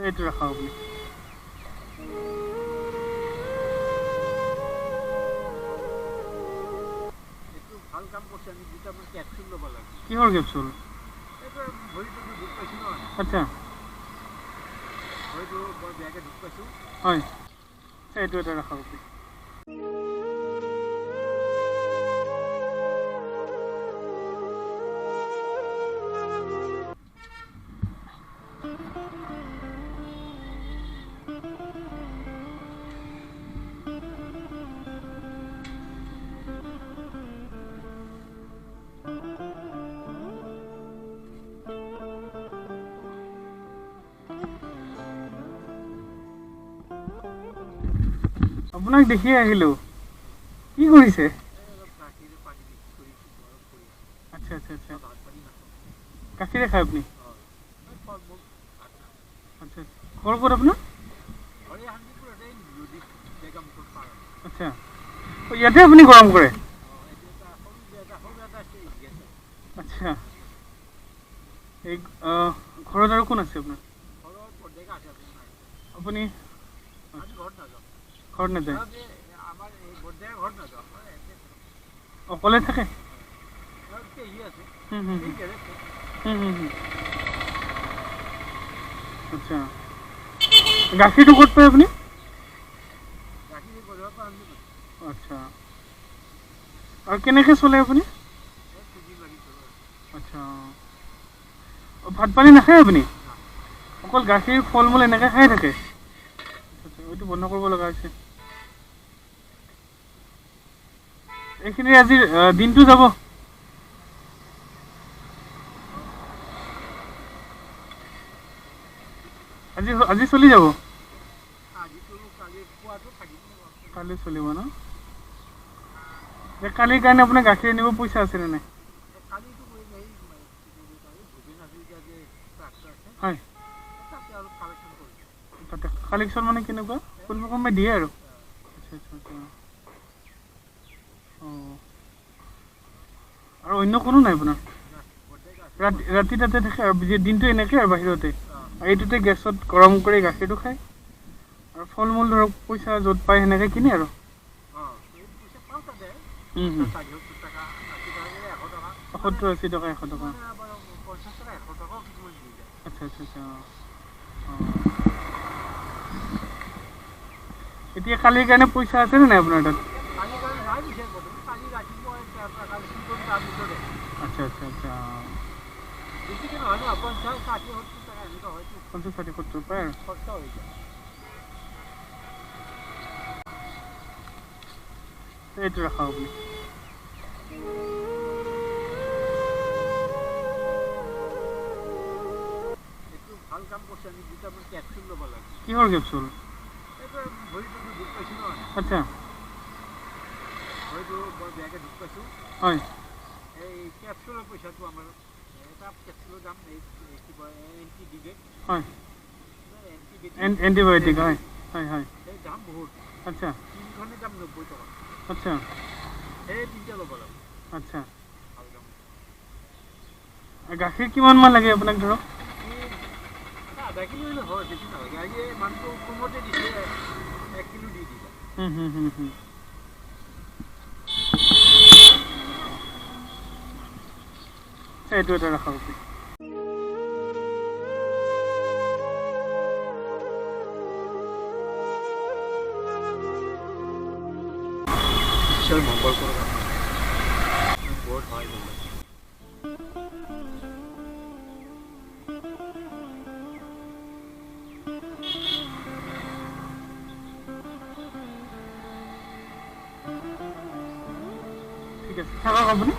এইটো ৰাখক আপুনি। ভাল কাম কৰিছে। আমি দুটামান কেপচুল ল'ব লাগে। কিহৰ কেপচুল? এইটো ভৰিটো দুখ পাইছোঁ নহয়। আচ্ছা, ভৰিটো বৰ বেয়াকৈ দুখ পাইছোঁ। হয়, এইটো এটা ৰাখক আপুনি। আপোনাক দেখিয়ে আহিলোঁ। কি কৰিছে? আচ্ছা আচ্ছা আচ্ছা, গাখীৰে খায় আপুনি? আচ্ছা, ঘৰ ক'ত আপোনাৰ? আচ্ছা, ইয়াতে আপুনি গৰম কৰে? আচ্ছা, এই ঘৰত আৰু কোন আছে আপোনাৰ? আপুনি ঘৰত নাযায়? অকলে থাকে? আচ্ছা, গাখীৰটো ক'ত পায় আপুনি? আচ্ছা, আৰু কেনেকৈ চলে আপুনি? আচ্ছা, ভাত পানী নাখায় আপুনি? অকল গাখীৰ ফল মূল এনেকৈ খাই থাকে? আচ্ছা, এইটো বন্ধ কৰিব লগা হৈছে। এইখিনি আজিৰ দিনটো যাব? আজি চলি যাব? কালি চলিব ন? কালিৰ কাৰণে আপোনাৰ গাখীৰ আনিব পইচা আছেনে নাই? হয়, তাতে কালেকশ্যন মানে কেনেকুৱা? কোনোবা কোনোবাই দিয়ে আৰু? আচ্ছা আচ্ছা আচ্ছা, অঁ, আৰু অন্য কোনো নাই আপোনাৰ? ৰাতি তাতে থাকে আৰু দিনটো এনেকৈ আৰু বাহিৰতে? আৰু এইটোতে গেছত গৰম কৰি গাখীৰটো খায়, আৰু ফল মূল ধৰক পইচা য'ত পায় সেনেকৈ কিনে আৰু? 70-80 টকা 100 টকা। আচ্ছা আচ্ছা আচ্ছা, অঁ, এতিয়া কালিৰ কাৰণে পইচা আছেনে নাই আপোনাৰ তাত? আচ্ছা আচ্ছা আচ্ছা, 50-60-70 পায় আৰু? এইটো ৰাখক আপুনি। ভাল কাম কৰিছে। আমি দুটামান কেপচুল ল'ব লাগে। কিহৰ কেপচুল? এইটো ভৰিটো দুখ পাইছোঁ নহয়। আচ্ছা, ভৰিটো বৰ বেয়াকৈ দুখ পাইছোঁ। হয়, এই কেপচুলৰ পইচাটো আমাৰ এটা কেপচুলৰ দাম এই কিবা এণ্টিবিটিক, হয়, এণ্টিবায়'টিক, এণ্টিবায়'টিক, হয় হয় হয়, এই দাম বহুত। আচ্ছা তিনিখনেই দাম 90 টকা। আচ্ছা সেই তিনিটা ল'ব লাগে। আচ্ছা, ভাল কাম। গাখীৰ কিমান মান লাগে আপোনাক ধৰক? আধা কিলো হ'লে হয়, বেছি নালাগে। আজি মানুহটো কমতে দিছে, 1 কিলো দি দিবা। এইটো এটা ৰাখক আপুনি। ঈশ্বৰ মংগল কৰক। বহুত সহায় কৰিলে। ঠিক আছে, থাকক আপুনি।